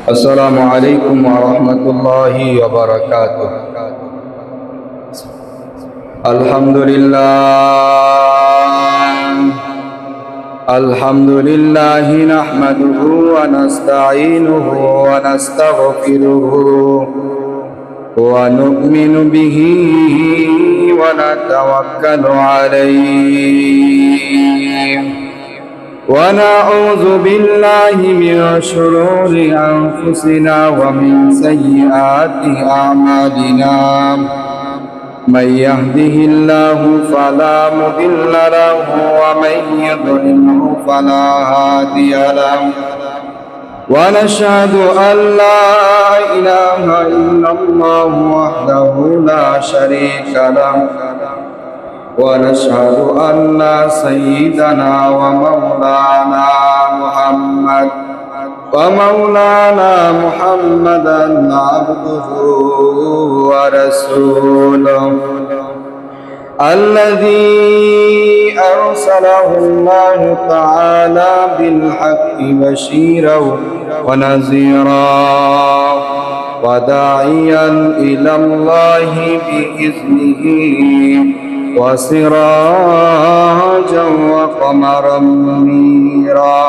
السلام عليكم ورحمة الله وبركاته. الحمد لله نحمده ونستعينه ونستغفره ونؤمن به ونتوكل عليه ونعوذ بالله من شرور أنفسنا ومن سيئات أعمالنا. من يهده الله فلا مضل له ومن يضلله فلا هادي له، ونشهد أن لا إله إلا الله وحده لا شريك له، ونشهد أن سيدنا ومولانا محمدا عبده ورسوله الذي أرسله الله تعالى بالحق بشيرا ونذيرا وداعيا إلى الله بإذنه وسراجا وقمرا منيرا.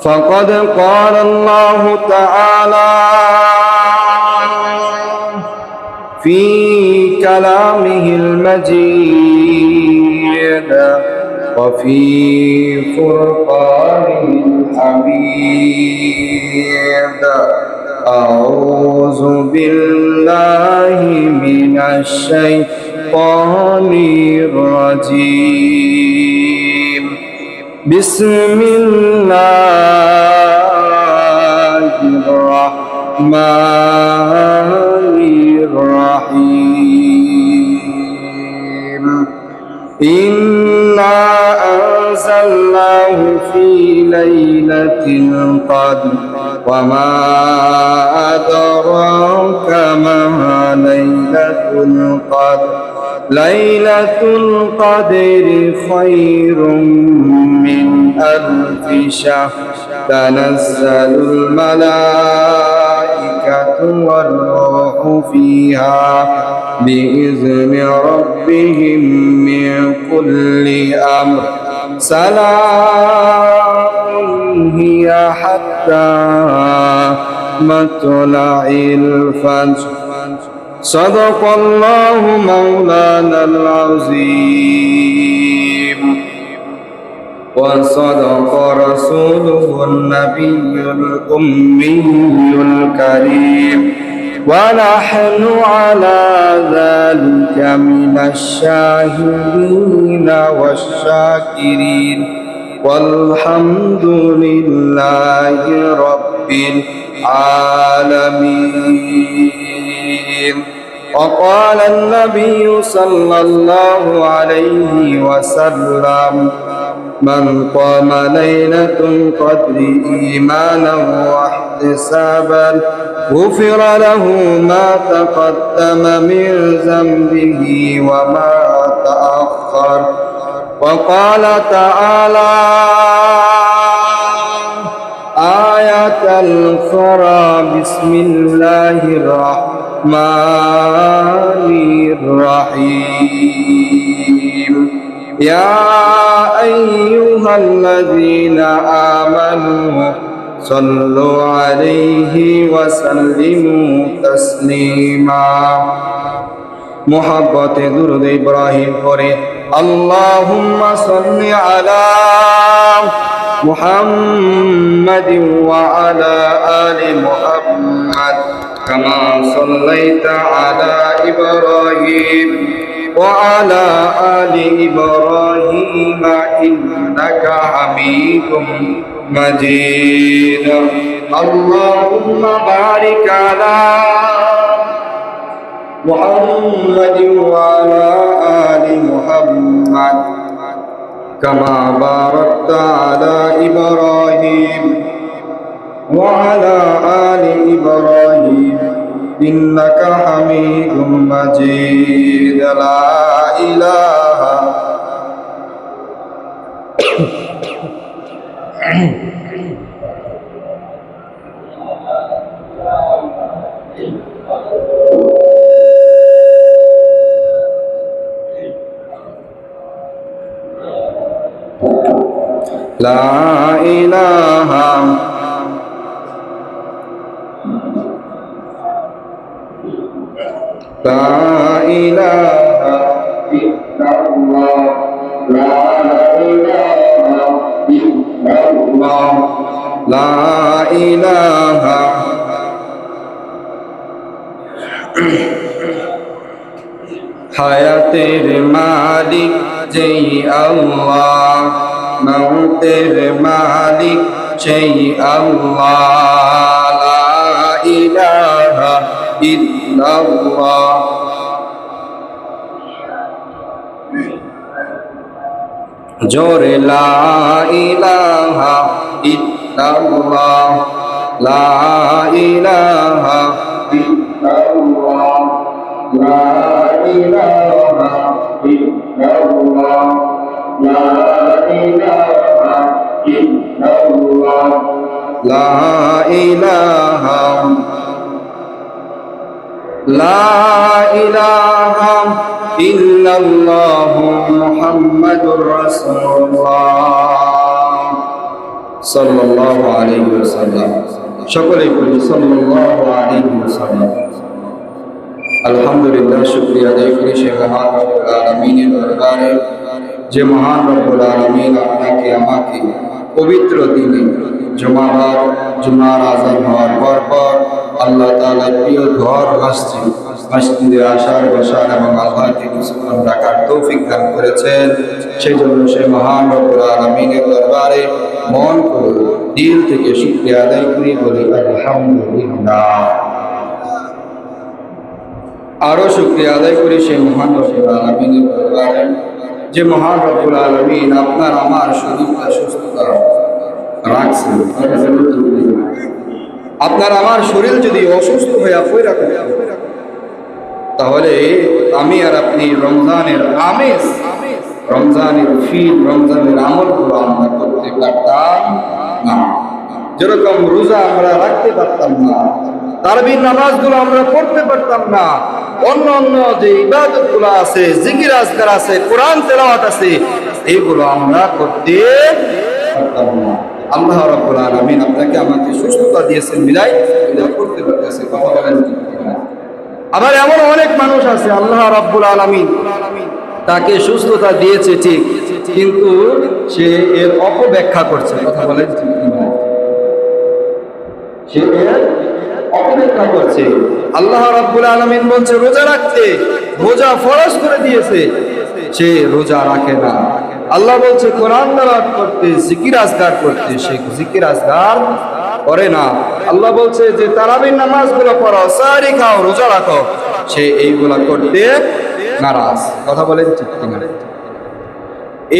فقد قال الله تعالى في كلامه المجيد وفي فرقانه الحميد: أعوذ بالله من الشيطان الرجيم. بسم الله الرحمن الرحيم. إنا أنزلناه في ليلة القدر وما أدراك ما ليلة القدر. ليلة القدر خير من ألف شهر. تنزل الملائكة والروح فيها بإذن ربهم من كل أمر. سلام هي حتى مطلع الفجر. صدق الله مولانا العظيم وصدق رسوله النبي الأمي الكريم، ونحن على ذلك من الشاهدين والشاكرين، والحمد لله رب العالمين. وقال النبي صلى الله عليه وسلم: من قام ليلة القدر إيمانا واحتسابا غفر له ما تقدم من ذنبه وما تأخر. وقال تعالى: آية الأخرى: بسم الله الرحمن الرحيم. يا أيها الذين آمنوا صلوا عليه وسلموا تسليما. محبت درود إبراهيم পড়ে اللهم صل على محمد وعلى آل محمد كما صليت على إبراهيم وعلى آل إبراهيم إنك حميد مجيد. اللهم بارك على محمد وعلى آل محمد كما باركت على إبراهيم وعلى آل إبراهيم إنك حميد مجيد. لا إله লা ইলাহা লা ইলাহা ইল্লাল্লাহ লা ইলাহা ইল্লাল্লাহ লা ইলাহা হায়াতের মালিক যেই আল্লাহ, মৌতের মালিক সেই আল্লাহ, লা ইলাহা ইল্লাল্লাহ। জোরে লা ইলাহা ইল্লাল্লাহ লা ইলাহা ইল্লাল্লাহ লা ইলাহা ইল্লাল্লাহ লা ইলাহা ইল্লাল্লাহ লা ইলাহা লা ইলাহা ইল্লাল্লাহ মুহাম্মাদুর রাসূলুল্লাহ সাল্লাল্লাহু আলাইহি ওয়াসাল্লাম। সকলে বলি সাল্লাল্লাহু আলাইহি ওয়াসাল্লাম। আলহামদুলিল্লাহ, শুকরিয়া আদায় করি সে মহান রব্বুল আলামিনের দরবারে, যে মহান রব্বুল আলামিন আপনাকে আমাকে পবিত্র দিনে জুমার আযান হওয়ার পর আল্লাহ তাআলার প্রিয় ঘর মসজিদে আসার বসার এবং আল্লাহকে কিছুক্ষণ রাখার তৌফিক দান করেছেন। সেই জন্য সে মহান রব্বুল আলামিনের দরবারে মন করে দিল থেকে শুকরিয়া আদায় করি, বলি আলহামদুলিল্লাহ। আরো শুকরিয়া আদায় করি সেই মহান রব্বুল আলামিনের দরবারে, যে মহান রব্বুল আলামিন আপনার আমার শরীরটা সুস্থতা রাখছেন। আপনার আমার শরীর যদি অসুস্থ হয়ে পড়ে থাকে, তাহলে আমি আর আপনি রমজানের আমেজ, রমজানের ফিল, রমজানের আমলগুলো আমরা করতে পারতাম না। যেরকম রোজা আমরা রাখতে পারতাম না, তারাবির নামাজগুলো আমরা পড়তে পারতাম না, অন্য অন্য যে ইবাদতগুলো আছে, জিকির আজকার আছে, কোরআন তেলাওয়াত আছে, এইগুলো আমরা করতে পারতাম না। আল্লাহ রাব্বুল আলামিন আপনাকে আমাকে সুস্থতা দিয়েছেন, বিদায় করতে পারতেছে। কথা বলেন ঠিক না? আবার এমন অনেক মানুষ আছে আল্লাহ রাব্বুল আলামিন তাকে সুস্থতা দিয়েছে ঠিক, কিন্তু সে এর অপব্যাখ্যা করছে। কথা বলেন ঠিক না? সে এর অপব্যাখ্যা করছে। আল্লাহ রাব্বুল আলামিন বলছে রোজা রাখতে, রোজা ফরজ করে দিয়েছে, সে রোজা রাখে না। আল্লাহ বলছে কোরআন তেলাওয়াত করতে, জিকির আজকার করতে, সে জিকির আজকার করে না। আল্লাহ বলছে যে তারাবির নামাজগুলো পড়ো, সাহরি খাও, রোজা রাখো, সে এইগুলা করতে নারাজ। কথা বলেন ঠিক কিনা?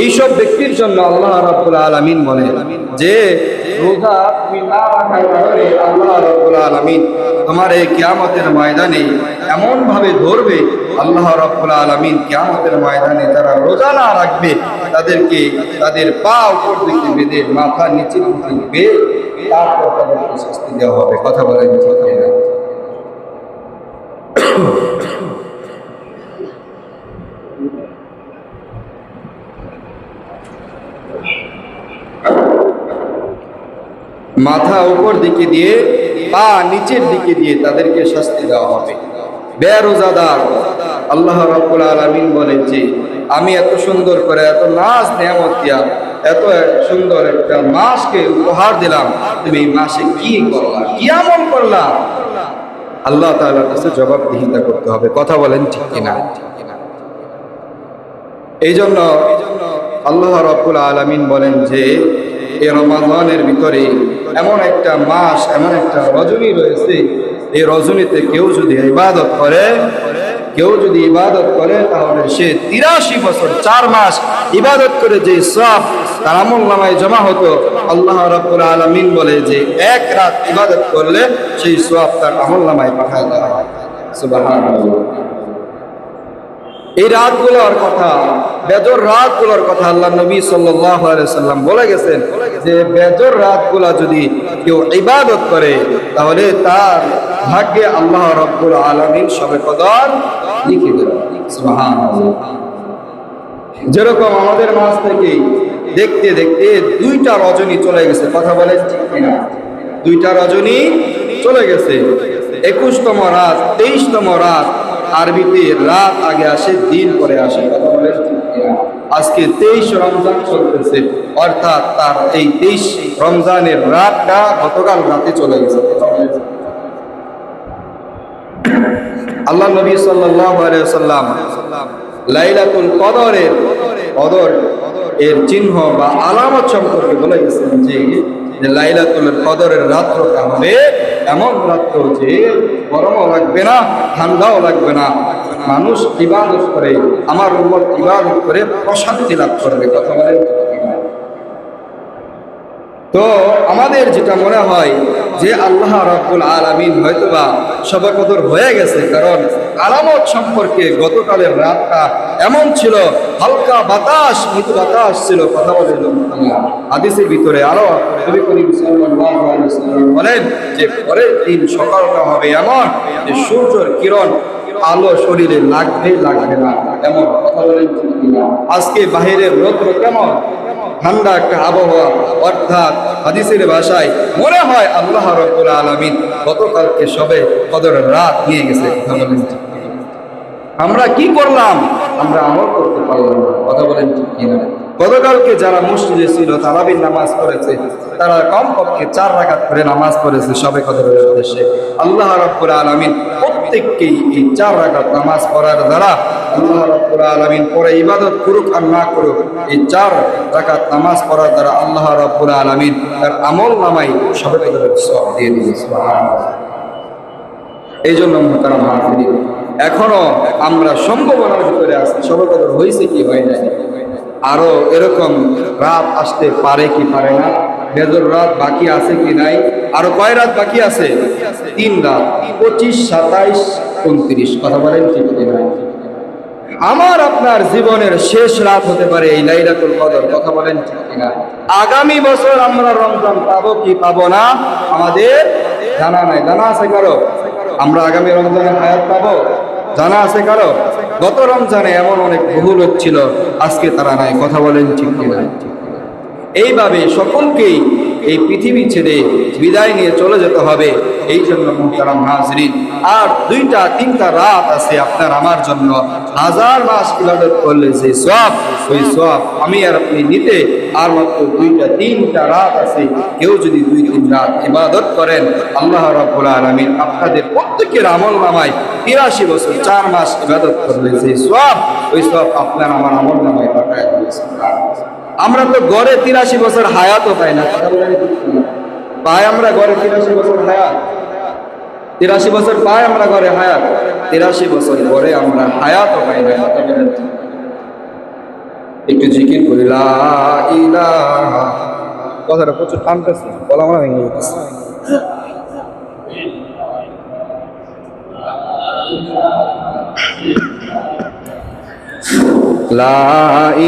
এইসব ব্যক্তির জন্য আল্লাহ রাব্বুল আলামিন বলে যে রোজা তুমি না রাখার কারণে আল্লাহ রাব্বুল আলামিন তোমার এই কিয়ামতের ময়দানে এমন ভাবে ধরবে। আল্লাহ রাব্বুল আলামিন কিয়ামতের ময়দানে যারা রোজা না রাখবে তাদেরকে তাদের পা উপর দিকে বেঁধে মাথা নিচে দিবে, তারপর তাদেরকে শাস্তি দেওয়া হবে। কথা বলেন ঠিক কিনা? মাথা উপর দিকে দিয়ে পা নিচের দিকে দিয়ে তাদেরকে শাস্তি দেওয়া হবে। বেরোজাদার আল্লাহ রাব্বুল আলামিন বলেন যে আমি এত সুন্দর করে, এত নাজ নিয়ামত দিয়া, এত সুন্দর একটা মাসকে উপহার দিলাম, তুমি এই মাসে কি করলা, কি আমল করলা? আল্লাহ তাআলার কাছে জবাবদিহিতা করতে হবে। কথা বলেন ঠিক কিনা? এই জন্য আল্লাহ রাব্বুল আলামিন বলেন যে এই রমাদানের ভিতরে এমন একটা মাস, এমন একটা রজনী রয়েছে, এই রজনীতে কেউ যদি ইবাদত করে তাহলে সে 83 বছর 4 মাস ইবাদত করে যে সওয়াব তার আমলনামায় জমা হতো, আল্লাহ রাব্বুল আলামিন বলে যে এক রাত ইবাদত করলে সেই সওয়াব তার আমলনামায় পাঠায় দেওয়া হয়। সুবহানাল্লাহ। এই রাতগুলোর কথা, বেজর রাতগুলোর কথা আল্লাহ নবী সাল্লাল্লাহু আলাইহি ওয়াসাল্লাম বলে গেছেন যে বেজর রাতগুলা যদি কেউ ইবাদত করে তাহলে তার ভাগ্যে আল্লাহ রাব্বুল আলামিন সবে কদর লিখে দেন। সুবহানাল্লাহ। যেরকম আমাদের মাঝ থেকে দেখতে দেখতে 2টা রজনী চলে গেছে। কথা বলেন ঠিক কিনা? 2টা রজনী চলে গেছে। 21তম রাত, 23তম রাত। আরবিতে রাত আগে আসে, দিন পরে আসে। কথা বলেন ঠিক কিনা? আজকে 23 রমজান চলতেছে, অর্থাৎ তার এই 23 রমজানের রাতটা গতকাল রাতে চলে গেছে। আল্লাহ নবী সাল্লাল্লাহু আলাইহি ওয়াসাল্লাম লাইলাতুল কদরের এর চিহ্ন বা আলামত সম্পর্কে বলে গেছেন যে লাইলাতুল কদরের রাত্রটা হবে এমন রাত্র যে গরমও লাগবে না, ঠান্ডাও লাগবে না। মানুষ ইবাদত করে, আমার উম্মত ইবাদত করে প্রশান্তি লাভ করবে। কথা বলেন। তো আমাদের যেটা মনে হয় যে আল্লাহ রাব্বুল আলামিন হয়তোবা শবে কদর হয়ে গেছে, কারণ আলামত সম্পর্কে গতকালের রাতটা এমন ছিল, হালকা বাতাস, মৃদু বাতাস ছিল। কথা বলেন। হাদিসের ভিতরে আরো নবী করিম সাল্লাল্লাহু আলাইহি ওয়াসাল্লাম বলেন যে পরের দিন সকালটা হবে এমন যে সূর্যের কিরণ আলো শরীরে লাগবে না এমন। কথা বলেন। আজকে বাহিরের রৌদ্র কেমন, ঠান্ডা একটা আবহাওয়া, অর্থাৎ হাদিসের ভাষায় মনে হয় আল্লাহ রাব্বুল আলামিন গতকালকে শবে কদরের রাত নিয়ে গেছে। কথা বলেন। আমরা কি করলাম? আমরা আমল করতে পারলাম না। কথা বলেন ঠিক কিনা? গতকালকে যারা মসজিদে ছিল, তারাবির নামাজ পড়েছে, তারা কমপক্ষে 4 রাকাত করে নামাজ পড়েছে শবে কদরের উদ্দেশ্যে। আল্লাহ রাব্বুল আলামিন প্রত্যেককেই এই 4 রাকাত নামাজ পড়ার দ্বারা আল্লাহ রাব্বুল আলামিন পরে ইবাদত করুক আর না করুক, এই 4 রাকাত নামাজ পড়ার দ্বারা আল্লাহ রাব্বুল আলামিন তার আমল নামায় শবে কদরের সওয়াব দিয়ে দিবেন। সুবহানাল্লাহ। এই জন্য মুহতারাম হাজিরিন, এখনো আমরা সম্ভাবনার ভিতরে আছি। শবে কদর হয়েছে কি হয় নাই, আরো এরকম রাত আসতে পারে কি পারে না, বেজর রাত বাকি আছে কি নাই, আরো কয় রাত বাকি আছে? 3 রাত, 25, 27, 29। কথা বলেন ঠিক কিনা? আমার আপনার জীবনের শেষ রাত হতে পারে এই লাইলাতুল কদর। কথা বলেন ঠিক কিনা? আগামী বছর আমরা রমজান পাবো কি পাবো না আমাদের জানা নাই। জানা আছে কারো? আমরা আগামী রমজানে হায়াত পাবো জানা আছে কারো? গত রমজানে এমন অনেক ভুল হচ্ছিল, আজকে তারা নাই। কথা বলেন ঠিক কিনা? এইভাবে সকলকেই এই পৃথিবী ছেড়ে বিদায় নিয়ে চলে যেতে হবে। এই জন্য মুহতারাম হাজরিন, আর 2টা 3টা রাত আছে আপনার আমার জন্য। 1000 মাস ইবাদত করলে যে সওয়াব, ওই সওয়াব আমি আর আপনি নিতে আর মাত্র 2টা 3টা রাত আছে। কেউ যদি 2-3 রাত ইবাদত করেন, আল্লাহ রাব্বুল আলামিন আপনাদের প্রত্যেকের আমল নামায় 83 বছর 4 মাস ইবাদত করলে যে সওয়াব, ওই সওয়াব আপনার আমার আমল নামায় পাঠায় দিয়েছে। আমরা তো গড়ে 83 বছর হায়াতও পাই না। পাই আমরা গড়ে 83 বছর হায়াত? 83 বছর পাই আমরা গড়ে হায়াত? 83 বছর গড়ে আমরা হায়াতও পাই না। একটু জিকির করি লা ইলাহা। কথাটা প্রচুর টানতেছে, বলা মনে ভেঙে যেতেছে। লা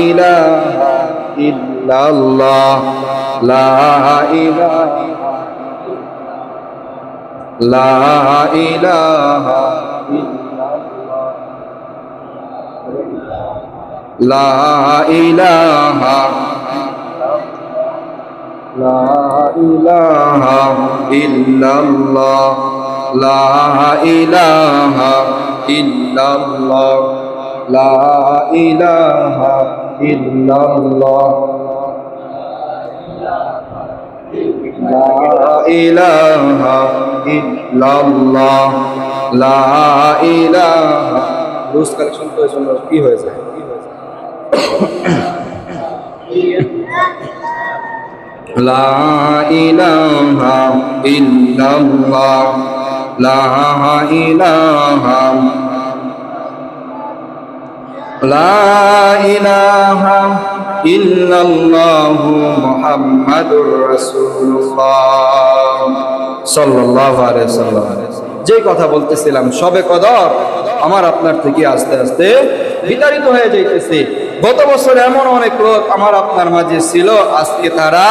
ইলাহা ইল্লাল্লাহ, লা ইলাহা, লা ইলাহা ইল্লাল্লাহ, লা ইলাহা, লা ইলাহা ইল্লাল্লাহ, লা ইলাহা ইল্লাল্লাহ, লা ইলাহা ইল্লাল্লাহ, লা ইলাহা ইল্লাল্লাহ, লা ইলাহা। রুজ কালেকশন তো জন্য কি হয়েছে? লা ইলাহা ইল্লাল্লাহ, লা ইলাহা, লা ইলাহা ইল্লাল্লাহু মুহাম্মাদুর রাসূলুল্লাহ সাল্লাল্লাহু আলাইহি ওয়াসাল্লাম। যে কথা বলতেছিলাম, শবে কদর আমার আপনার থেকে আস্তে আস্তে বিতাড়িত হয়ে যাইতেছে। গত বছর এমন অনেক লোক আমার আপনার মাঝে ছিল, আজকে তারা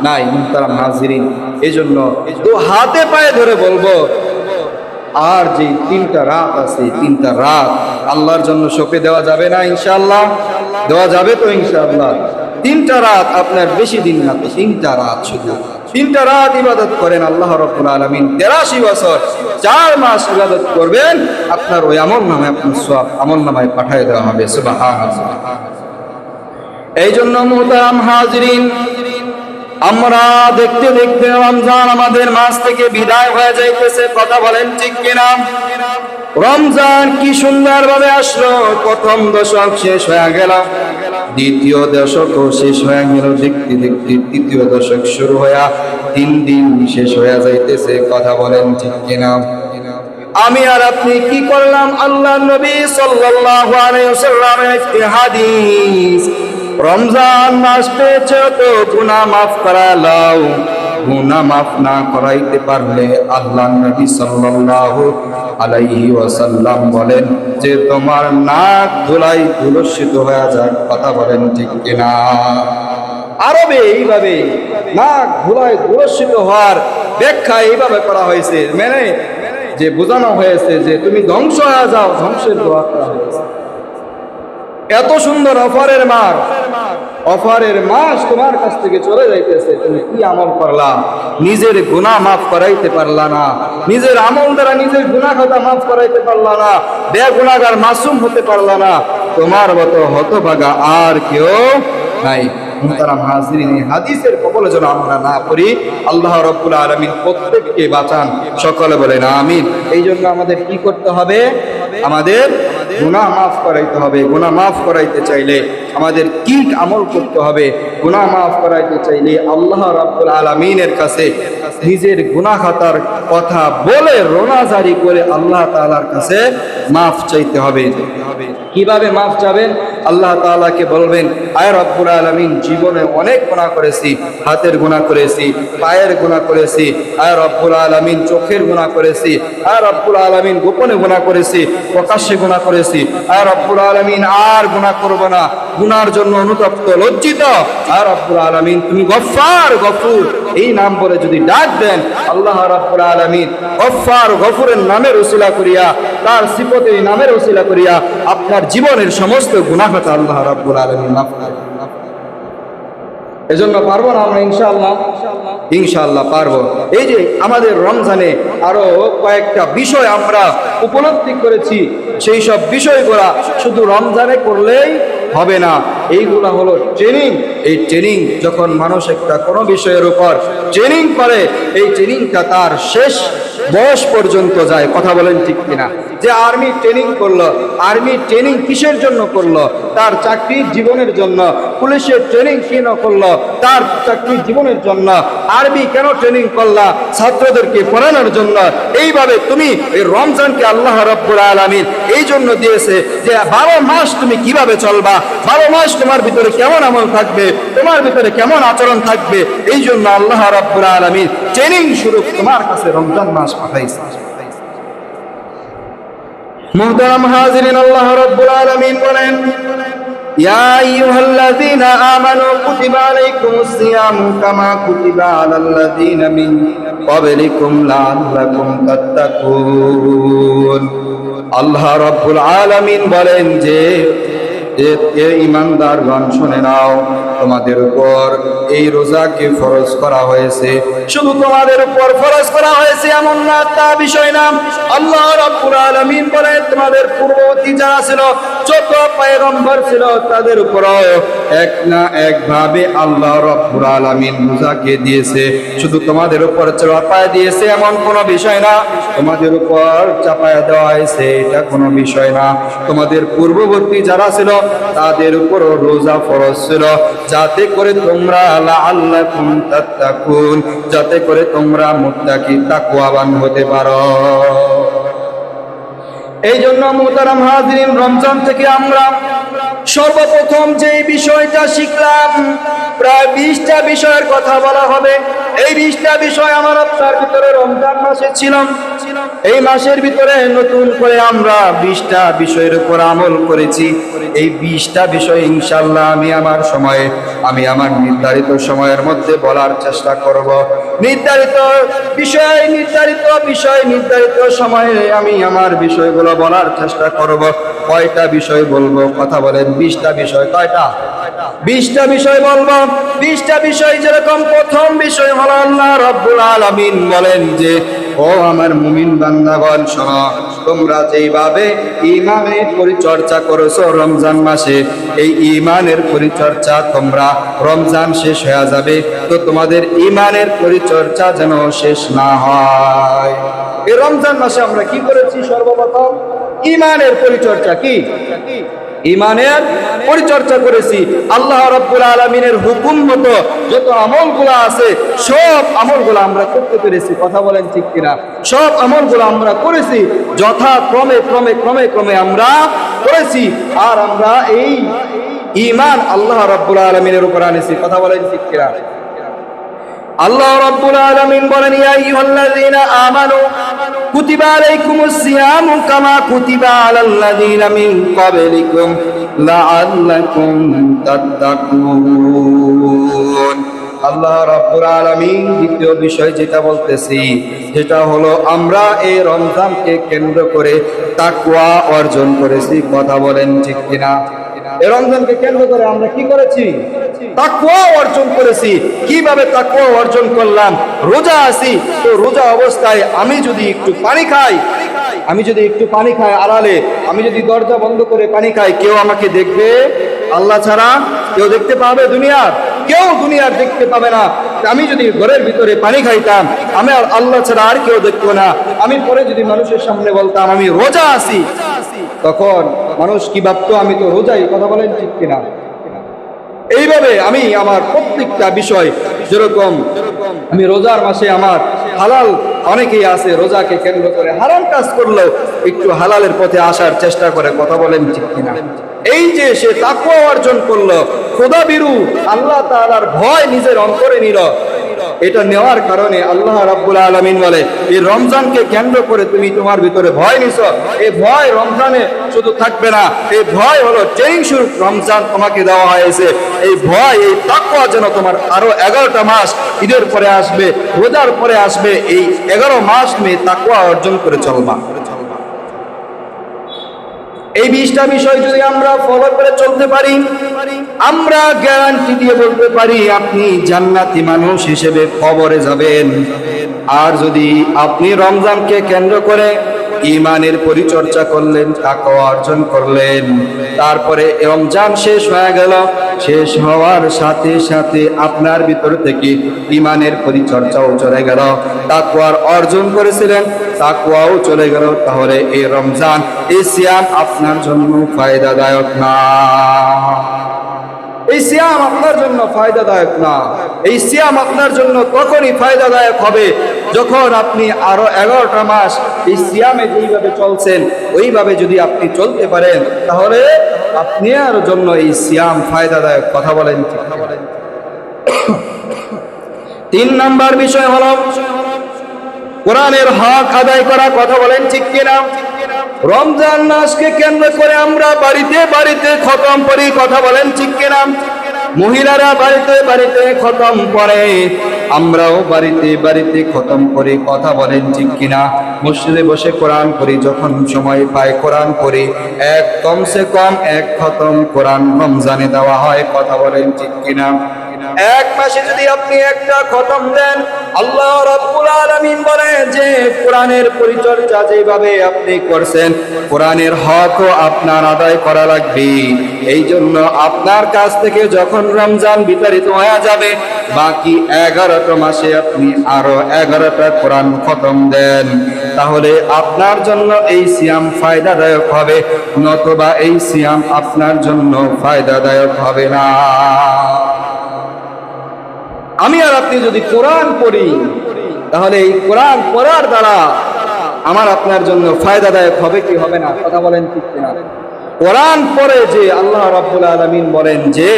নাই। মুহতারাম হাজিরিন, এজন্য তো হাতে পায়ে ধরে বলবো, আর যে 3টা রাত আছে, 3টা রাত আল্লাহর জন্য সঁপে দেওয়া যাবে না? ইনশাআল্লাহ দেওয়া যাবে তো? ইনশাআল্লাহ তিনটা রাত, আপনার বেশি দিন না তো, তিনটা রাত, শুধু তিনটা রাত ইবাদত করেন আল্লাহ রাব্বুল আলামিন 83 বছর 4 মাস ইবাদত করবেন, আপনার ওই আমল নামায় আপনার সওয়াব আমল নামায় পাঠিয়ে দেওয়া হবে। সুবহানাল্লাহ। এই জন্য মুহতারাম হাজিরিন, আমরা দেখতে দেখতে রমজান আমাদের মাঝ থেকে বিদায় হয়ে যাইতেছে। কথা বলেন ঠিক কিনা? রমজান কি সুন্দর ভাবে আসলো, প্রথম দশক শেষ হয়ে গেল, দ্বিতীয় দশকও শেষ হয়ে গেল, দেখতে দেখতে তৃতীয় দশক শুরু হয়ে 3 দিন শেষ হয়ে যাইতেছে। কথা বলেন ঠিক কিনা? আমি আর আপনি কি করলাম? আল্লাহ নবী সাল্লাল্লাহু আলাইহি ওয়াসাল্লামের একটি হাদিস, রমজান মাস পেয়েছে তো গুনাহ মাফ করালাও, গুনাহ মাফ না করাইতে পারলে আল্লাহ নবী সাল্লাল্লাহু আলাইহি ওয়াসাল্লাম বলেন যে তোমার নাক ধুলাই ধুলসিত হয়ে যাক। কথা বলেন ঠিক কিনা? আরবে এইভাবে নাক ধুলাই ধুলসিত হওয়ার ব্যাখ্যা এইভাবে করা হয়েছে, মানে যে বোঝানো হয়েছে যে তুমি ধ্বংস হয়ে যাও, ধ্বংসের দোয়া করা হয়েছে। এত সুন্দর অফারের মাস, অফারের মাস তোমার কাছ থেকে চলে যাইতেছে, তুমি কি আমল করলা? নিজের গুনাহ মাফ করাইতে পারলা না, নিজের আমল দ্বারা নিজের গুনাহ খাতা মাফ করাইতে পারলা না, বেগুনাহগার মাসুম হতে পারলা না, তোমার মতো হতভাগা আর কেউ নাই। মুহতারাম হাজিরিন, এই হাদিসের কবলে যেন আমরা না পড়ি। আল্লাহ রাব্বুল আলামিন প্রত্যেককে বাঁচান, সকলে বলেন আমিন। এই জন্য আমাদের কি করতে হবে? আমাদের গুনাহ মাফ করাইতে হবে। গুনাহ মাফ করাইতে চাইলে আমাদের কি আমল করতে হবে? গুনাহ মাফ করাইতে চাইলে আল্লাহ রাব্বুল আলামিনের কাছে নিজের গুনাহ খাতার কথা বলে রোনা জারি করে আল্লাহ তাআলার কাছে মাফ চাইতে হবে। কিভাবে মাফ চাবেন? আল্লাহ তাআলাকে বলবেন, আয় রব্বুল আলামিন, জীবনে অনেক গুনাহ করেছি, হাতের গুনাহ করেছি, পায়ের গুনাহ করেছি, আয় রব্বুল আলামিন চোখের গুনাহ করেছি, আয় রব্বুল আলামিন গোপনে গুনাহ করেছি, প্রকাশ্যে গুনাহ করেছি, আয় রব্বুল আলামিন আর গুনাহ করব না, গুনার জন্য অনুতপ্ত লজ্জিত, আয় রব্বুল আলামিন তুমি গফফার গফুর এই নাম বলে যদি ডাক দেন, আল্লাহ রাব্বুল আলামিন গফফার গফুরের নামের উসিলা করিয়া, তার সিফতের নামের উসিলা করিয়া আপনার জীবনের সমস্ত গুনাহ খাতা আল্লাহ রাব্বুল আলামিন মাফ করবেন। এজন্য পারবো না আমরা? ইনশাআল্লাহ, ইনশাআল্লাহ পারবো। এই যে আমাদের রমজানে আরো কয়েকটা বিষয় আমরা উপলব্ধি করেছি, সেই সব বিষয়গুলা শুধু রমজানে করলেই হবে না, এইগুলা হলো ট্রেনিং। এই ট্রেনিং যখন মানুষ একটা কোনো বিষয়ের উপর ট্রেনিং করে, এই ট্রেনিংটা তার শেষ বয়স পর্যন্ত যায়। কথা বলেন ঠিক কিনা? যে আর্মি ট্রেনিং করলো, আর্মি ট্রেনিং কিসের জন্য করলো? তার চাকরির জীবনের জন্য। পুলিশের ট্রেনিং কেন করলো? তার চাকরির জীবনের জন্য। আর্মি কেন ট্রেনিং করলা? ছাত্রদেরকে পড়ানোর জন্য। এইভাবে তুমি এই রমজানকে আল্লাহ রাব্বুল আলামিন এই জন্য দিয়েছে যে 12 মাস তুমি কিভাবে চলবা, 12 মাস তোমার ভিতরে কেমন আমল থাকবে, তোমার ভিতরে কেমন আচরণ থাকবে, এই জন্য আল্লাহ রাব্বুল আলামিন ট্রেনিং শুরু তোমার কাছে রমজান মাস পাঠাইছে। মুহতারাম হাজিরিন, আল্লাহ রাব্বুল আলামিন বলেন, ইয়া আইয়ুহাল্লাযীনা আমানু কুতিবা আলাইকুমুস সিয়ামু কামা কুতিবা আলাল্লাযীনা মিন ক্বাবলিকুম লাআল্লাকুম তাত্তাকুন। আল্লাহ রাব্বুল আলামিন বলেন যে ঈমানদারগণ শুনে নাও, তোমাদের উপর এই রোজাকে ফরজ করা হয়েছে। শুধু তোমাদের উপর ফরজ করা হয়েছে এমন না, তা বিষয় না। আল্লাহ রাব্বুল আলামিন বলেন তোমাদের পূর্ববর্তী যারা ছিল, যত পয়গম্বর ছিল, তাদের উপর এক না একভাবে আল্লাহ রাব্বুল আলামিন রোজাকে দিয়েছে। শুধু তোমাদের উপর চাপায় দিয়েছে এমন কোনো বিষয় না, তোমাদের উপর চাপায় দেওয়া হয়েছে এটা কোনো বিষয় না। তোমাদের পূর্ববর্তী যারা ছিল তাদের উপর রোজা ফরজ ছিল, যাতে করে তোমরা লাআল্লাকুম তাত্তাকুন, যাতে করে তোমরা মুত্তাকি তাকওয়াবান হতে পারো। এই জন্য মুহতারাম হাজিরিন, রমজান থেকে আমরা সর্বপ্রথম যে বিষয়টা শিখলাম, প্রায় 20টা বিষয়ের কথা বলা হবে। এই 20টা বিষয় আমার আপনার ভিতরে রমজান মাসে ছিলাম। এই মাসের ভিতরে নতুন করে আমরা 20টা বিষয়ের উপর আমল করেছি। এই 20টা বিষয় ইনশাআল্লাহ আমি আমার নির্ধারিত সময়ের মধ্যে বলার চেষ্টা করব। নির্ধারিত সময়ে আমি আমার বিষয়গুলো বলার চেষ্টা করব। কয়টা বিষয় বলবো? কথা বলেন। 20টা বিষয়। কয়টা? 20টা বিষয় বলবো। 20টা বিষয়, যেরকম প্রথম বিষয় হলো আল্লাহ রাব্বুল আলামিন বলেন যে, ও আমার মুমিন বান্দাগণ শোনো, তোমরা যেইভাবে ঈমানের পরিচর্যা করেছো রমজান মাসে, এই ঈমানের পরিচর্যা তোমরা রমজান শেষ হয়ে যাবে, তো তোমাদের ঈমানের পরিচর্যা যেন শেষ না হয়। এই রমজান মাসে আমরা কি করেছি? সর্বপ্রথম ঈমানের পরিচর্যা। কি? ঈমানের পরিচর্যা করেছি। আল্লাহ রাব্বুল আলামিনের হুকুম মতো যত আমলগুলো আছে সব আমলগুলো আমরা করতে পেরেছি। কথা বলেন ঠিক কিনা? সব আমলগুলো আমরা করেছি, যথাক্রমে ক্রমে ক্রমে ক্রমে আমরা করেছি। আর আমরা এই ঈমান আল্লাহ রাব্বুল আলামিনের উপর আনেছি। কথা বলেন ঠিক কিনা? আল্লাহ রাব্বুল আলামিন বলেন, ইয়া আইয়ুহাল্লাযীনা আমানু কুতিবা আলাইকুমুস সিয়ামু কামা কুতিবা আলাল লাযীনা মিন ক্বাবলিকুম লাআল্লাকুম তাত্তাকুন। আল্লাহ রাব্বুল আলামিন দ্বিতীয় বিষয় যেটা বলতেছি, সেটা হলো আমরা এই রমজানকে কেন্দ্র করে তাকওয়া অর্জন করেছি। কথা বলেন ঠিক কিনা? এই রমজানকে কেন্দ্র করে আমরা কি করেছি? তাকওয়া অর্জন করেছি। কিভাবে তাকওয়া অর্জন করলাম? রোজা আছি, তো রোজা অবস্থায় আমি যদি একটু পানি খাই আড়ালে, আমি যদি দরজা বন্ধ করে পানি খাই, কেউ আমাকে দেখবে? আল্লাহ ছাড়া কেউ দেখতে পাবে? কেউ দুনিয়ার দেখতে পাবে না। আমি যদি ঘরের ভিতরে পানি খাইতাম, আমি আর আল্লাহ ছাড়া আর কেউ দেখবো না। আমি পরে যদি মানুষের সামনে বলতাম আমি রোজা আছি, তখন মানুষ কি ভাবতো? আমি তো রোজাই। কথা বলেন ঠিক কিনা? এইভাবে আমি আমার প্রত্যেকটা বিষয়, যেরকম আমি রোজার মাসে আমার হালাল, অনেকেই আছে রোজাকে কেন্দ্র করে হারাম কাজ করলেও একটু হালালের পথে আসার চেষ্টা করে। কথা বলেন ঠিক কিনা? এই যে সে তাকওয়া অর্জন করলো, খোদাভীরু, আল্লাহ তাআলার ভয় নিজের অন্তরে নিল, এটা নেওয়ার কারণে আল্লাহ রাব্বুল আলামিন বলে, এই রমজানকে কেন্দ্র করে তুমি তোমার ভিতরে ভয় নিছো। এই ভয় রমজানে শুধু থাকবে না, এই ভয় হলো ট্রেনিং স্বরূপ রমজান তোমাকে দেওয়া হয়েছে। এই ভয়, এই তাকওয়া যেন তোমার আরো 11টা মাস, ঈদের পরে আসবে, রোজার পরে আসবে, এই 11 মাস তুমি তাকওয়া অর্জন করে চলবা। এই 20টা বিষয় যদি আমরা ফলো করে চলতে পারি, আমরা গ্যারান্টি দিয়ে বলতে পারি আপনি জান্নাতি মানুষ হিসেবে কবরে যাবেন। আর যদি আপনি রমজানকে কেন্দ্র করে ঈমানের পরিচর্যা করলেন, তাকওয়া অর্জন করলেন, তারপরে রমজান শেষ হয়ে গেল, শেষ হওয়ার সাথে সাথে আপনার ভিতর থেকে ঈমানের পরিচর্যাও চলে গেল, তাকওয়ার অর্জন করেছিলেন, তাকওয়াও চলে গেল, তাহলে এই রমজান, এই সিয়াম আপনার জন্য ফায়দাদায়ক না। এই সিয়াম আপনার জন্য ফায়দাদায়ক না। এই সিয়াম আপনার জন্য তখনই ফায়দাদায়ক হবে যখন আপনি আরো 11টা মাস এই সিয়ামে যেইভাবে চলছেন ওইভাবে যদি আপনি চলতে পারেন, তাহলে আপনার জন্য এই সিয়াম ফায়দাদায়ক। কথা বলেন ঠিক? 3 নাম্বার বিষয় হলো কোরআনের হক আদায় করা। কথা বলেন ঠিক কিনা? রমজান মাসকে কেন্দ্র করে আমরা বাড়িতে বাড়িতে খতম করি। কথা বলেন ঠিক কিনা? মহিলারা বাড়িতে বাড়িতে খতম করে, আমরাও বাড়িতে বাড়িতে খতম করি। কথা বলেন ঠিক কিনা? মসজিদে বসে কোরআন করি, যখন সময় পাই কোরআন করি। কমসে কম 1 খতম কোরআন রমজানে দেওয়া হয়। কথা বলেন ঠিক কিনা? 1 মাসে যদি আপনি 1টা খতম দেন, আল্লাহ রাব্বুল আলামিন বলে যে কোরআনের পরিচর্যা যেভাবে আপনি করছেন, কোরআনের হকও আপনার আদায় করা লাগবে। এই জন্য আপনার কাছ থেকে যখন রমজান বিতাড়িত হয়ে যাবে, বাকি 11টা মাসে আপনি আরো 11টা কোরআন খতম দেন, তাহলে আপনার জন্য এই সিয়াম ফায়দাদায়ক হবে, নতুবা এই সিয়াম আপনার জন্য ফায়দাদায়ক হবে না। আমি আর আপনি যদি কোরআন পড়ি, তাহলে এই কোরআন পড়ার দ্বারা আমার আপনার জন্য ফায়দাদায়ক হবে কি হবে না? কথা বলেন ঠিক কিনা? কোরআন পড়ে যে আল্লাহ রাব্বুল আলামিন বলেন যে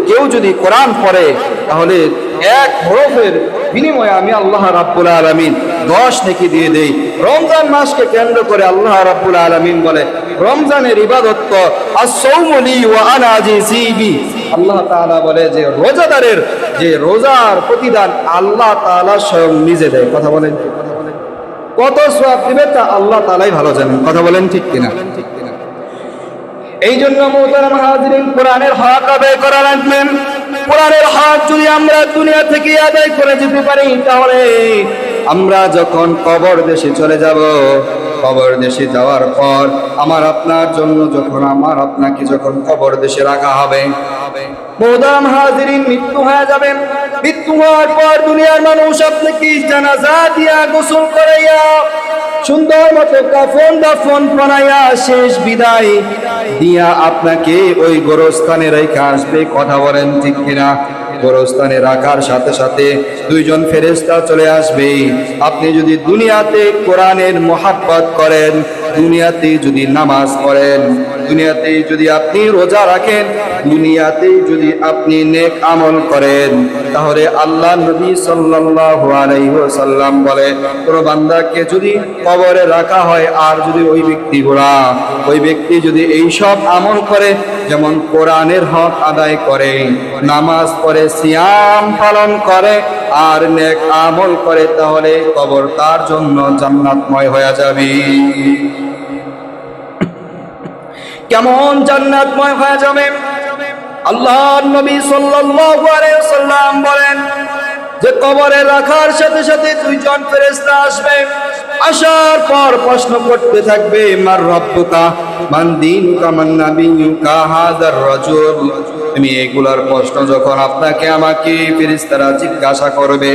কেউ যদি কোরআন পড়ে, তাহলে 1 হরফের বিনিময়ে আমি আল্লাহ রাব্বুল আলামিন 10 নেকি দিয়ে দেই। রমজান মাসকে কেন্দ্র করে আল্লাহ রাব্বুল আলামিন বলে, রমজানের ইবাদত তো আস-সাওমু লি ওয়া আনা আজিজি বি। আল্লাহ তাআলা বলে যে রোজাদারের যে রোজার প্রতিদান আল্লাহ তাআলা স্বয়ং নিজে দেয়। কথা বলেন, কত সওয়াব দিবে তা আল্লাহ তাআলাই ভালো জানেন। কথা বলেন ঠিক কিনা? এই জন্য মুহতারাম হাজিরিন, কোরআনের হক আদায় করা লাগবেন। কোরআনের হক যদি আমরা দুনিয়া থেকে আদায় করে যেতে পারি, তাহলে আমরা যখন কবর দেশে চলে যাব, কবর দেশে যাওয়ার পর আমার আপনার জন্য আমার আপনাকে যখন কবর দেশে রাখা হবে, মুহতারাম হাজিরিন, মৃত্যু হয়ে যাবে। মৃত্যু হওয়ার পর দুনিয়ার মানুষ আপনাকে জানাজা দিয়া, গোসল করাইয়া, সুন্দর মতো কাফন দাফন পরাইয়া, শেষ বিদায় দিয়া আপনাকে ওই গোরস্থানে রেখে আসবে। কথা বলেন ঠিক কিনা? গোরস্থানে রাখার সাথে সাথে দুইজন ফেরেশতা চলে আসবে। আপনি যদি দুনিয়াতে কোরআনের মুহাব্বত করেন, দুনিয়াতে যদি নামাজ পড়েন, দুনিয়াতে যদি আপনি রোজা রাখেন, দুনিয়াতে যদি আপনি নেক আমল করেন, তাহলে আল্লাহ নবী সাল্লাল্লাহু আলাইহি ওয়াসাল্লাম বলে, কোন বান্দাকে যদি কবরে রাখা হয় আর যদি ওই ব্যক্তি যদি এই সব আমল করে, যেমন কোরআনের হক আদায় করে, নামাজ পড়ে, সিয়াম পালন করে আর নেক আমল করে, তাহলে কবর তার জন্য জান্নাতময় হয়ে যাবে। কেমন জান্নাতময় হয়ে যাবে? আল্লাহর নবী সাল্লাল্লাহু আলাইহি ওয়াসাল্লাম বলেন যে কবরে রাখার সাথে সাথে দুইজন ফেরেশতা আসবে। আসার পর প্রশ্ন করতে থাকবে, মার রব্বুকা, মান দীনুকা, মান নাবিয়ুকা হাযার রাজুল। তুমি এগুলার প্রশ্ন যখন আপনাকে আমাকে ফেরেশতারা জিজ্ঞাসা করবে,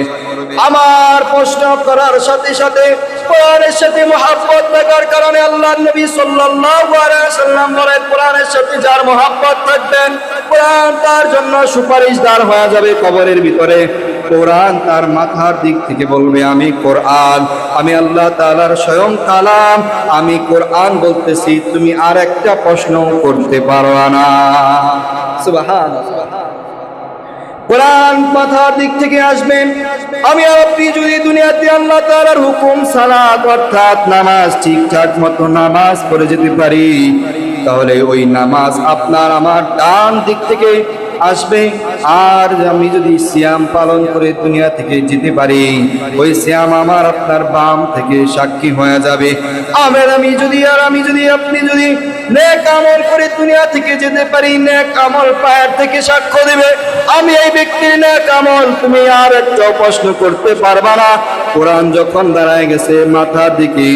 আমার প্রশ্ন করার সাথে সাথে কোরআনের সাথে মুহাব্বত থাকার কারণে আল্লাহর নবী সাল্লাল্লাহু আলাইহি ওয়াসাল্লাম বলেন, কোরআনের সাথে যার মুহাব্বত থাকবেন, কোরআন তার জন্য সুপারিশদার হয়ে যাবে কবরের ভিতরে। কোরআন তার মাথার দিক থেকে বলবে, আমি কোরআন, আমি আল্লাহ তাআলার স্বয়ং কালাম, আমি কোরআন বলতেছি, তুমি আর একটা প্রশ্ন করতে পারো না। সুবহানাল্লাহ। কোরআন মাথার দিক থেকে আসবেন। আমি আর আপনি যদি দুনিয়াতে আল্লাহ তাআলার হুকুম সালাত অর্থাৎ নামাজ ঠিকঠাক মতো নামাজ পড়ে যেতে পারি, তাহলে ওই নামাজ আপনার আমার ডান দিক থেকে আসবে। আর আমি যদি সিয়াম পালন করে দুনিয়া থেকে যেতে পারি, ওই সিয়াম আমার আপনার বাম থেকে সাক্ষী হয়ে যাবে। আমি যদি আপনি যদি নেক আমল করে দুনিয়া থেকে যেতে পারি, নেক আমল পায়ের থেকে সাক্ষ্য দিবে, আমি এই ব্যক্তির নেক আমল তুমি আর একটা প্রশ্ন করতে পারবা না। কোরআন যখন দাঁড়ায় গেছে মাথার দিকে,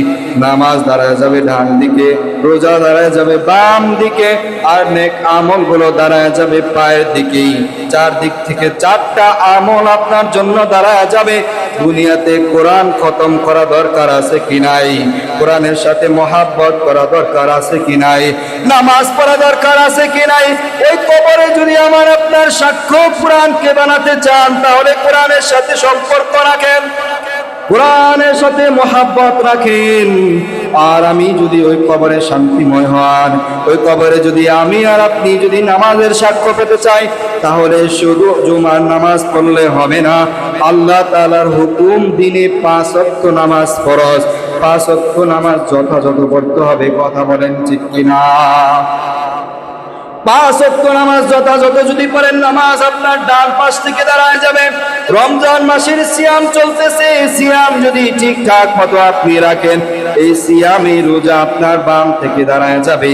নামাজ দাঁড়ায় যাবে ডান দিকে, রোজা দাঁড়ায় যাবে বাম দিকে, আর নেক আমল গুলো দাঁড়ায় যাবে পায়ের দিকে। চারদিক থেকে চারটা আমল আপনার জন্য দাঁড়ায় যাবে। দুনিয়াতে কোরআন খতম করা দরকার আছে কি নাই? কোরআনের সাথে মহাব্বত করা দরকার আছে কি নাই? নামাজ পড়া দরকার আছে কি নাই? ওই কবরে যদি আমার আপনার সাক্ষ্য কোরআনকে বানাতে চান, তাহলে কোরআনের সাথে সম্পর্ক রাখেন, কোরআনের সাথে মহাব্বত রাখেন। আর আমি যদি ওই কবরে শান্তিময় হন, ওই কবরে যদি আমি আর আপনি যদি নামাজের সাক্ষ্য পেতে চাই, তাহলে শুধু জুমার নামাজ পড়লে হবে না। আল্লাহ তাআলার হুকুম, দিনে 5 ওয়াক্ত নামাজ ফরজ, 5 ওয়াক্ত নামাজ যথাযথ পড়তে হবে। কথা বলেন ঠিক কিনা? 5 ওয়াক্ত নামাজ যথাযথ যদি পড়েন, নামাজ আপনার ডান পাশ থেকে দাঁড়ায় যাবে। রমজান মাসের সিয়াম চলতেছে, সিয়াম যদি ঠিকঠাক মতো আপনি রাখেন, এই সিয়ামে রোজা আপনার বাম থেকে দাঁড়ায় যাবে।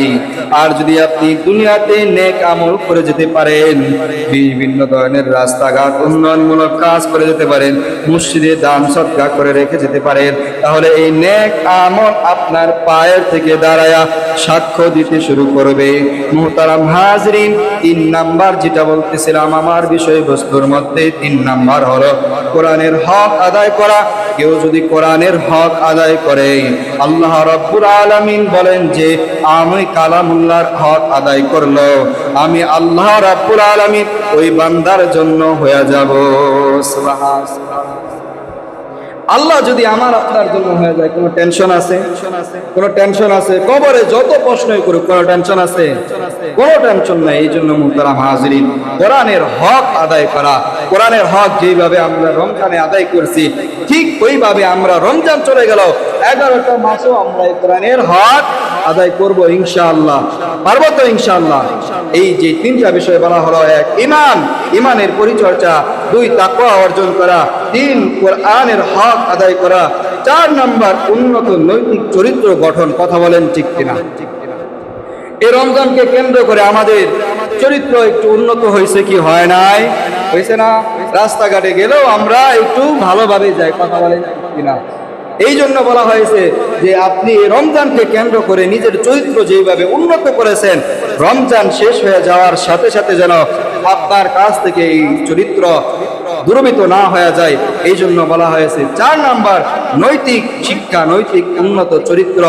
আর যদি আপনি দুনিয়াতে নেক আমল করে যেতে পারেন, বিভিন্ন ধরনের রাস্তাঘাট উন্নয়নমূলক কাজ করে যেতে পারেন, মসজিদে দান সদকা করে রেখে যেতে পারেন, তাহলে এই নেক আমল আপনার পায়ের থেকে দাঁড়ায়া সাক্ষ্য দিতে শুরু করবে। মুহতারাম হাজরিন, 3 নাম্বার যেটা বলতেছিলাম আমার বিষয়বস্তুর মধ্যে, 3 নাম্বার হলো কোরআনের হক আদায় করা। কেউ যদি কোরআনের হক আদায় করে, আল্লাহ রাব্বুল আলামিন বলেন যে আমি কালামুল্লাহর হক আদায় করলো, আমি আল্লাহ রাব্বুল আলামিন ওই বান্দার জন্য হয়ে যাব। সুবহানাল্লাহ। আল্লাহ যদি আমার আপনার জন্য হয়ে যায়, কোনো টেনশন আছে? কোনো টেনশন আছে? কবরে যত প্রশ্নই করুক, কোনো টেনশন আছে? কোনো টেনশন নাই। এই জন্য মুহতারাম হাজিরিন, কোরআনের হক আদায় করা, কোরআনের হক যেভাবে আমরা রমজানে আদায় করছি, ঠিক ওইভাবে আমরা রমজান চলে গেল 11টা মাসও আমরা কোরআনের হক আদায় করব ইনশাআল্লাহ। পারবো তো ইনশাআল্লাহ? এই যে 3টা বিষয় বলা হলো, 1 ঈমান, ঈমানের পরিচর্যা, 2 তাকওয়া অর্জন করা, 3 কোরআনের হক আদায় করা, 4 নাম্বার উন্নত নৈতিক চরিত্র গঠন। কথা বলেন ঠিক কিনা? এই রমজানকে কেন্দ্র করে আমাদের চরিত্র একটু উন্নত হয়েছে কি হয় নাই? হয়েছে না? রাস্তাঘাটে গেলেও আমরা একটু ভালোভাবে যাই, কথা বলেন কিনা? এই জন্য বলা হয়েছে যে আপনি এই রমজানকে কেন্দ্র করে নিজের চরিত্র যেভাবে উন্নত করেছেন, রমজান শেষ হয়ে যাওয়ার সাথে সাথে যেন আপনার কাছ থেকে এই চরিত্র দুর্বৃত না হয়ে যায়। এই জন্য বলা হয়েছে 4 নাম্বার নৈতিক শিক্ষা, নৈতিক উন্নত চরিত্র।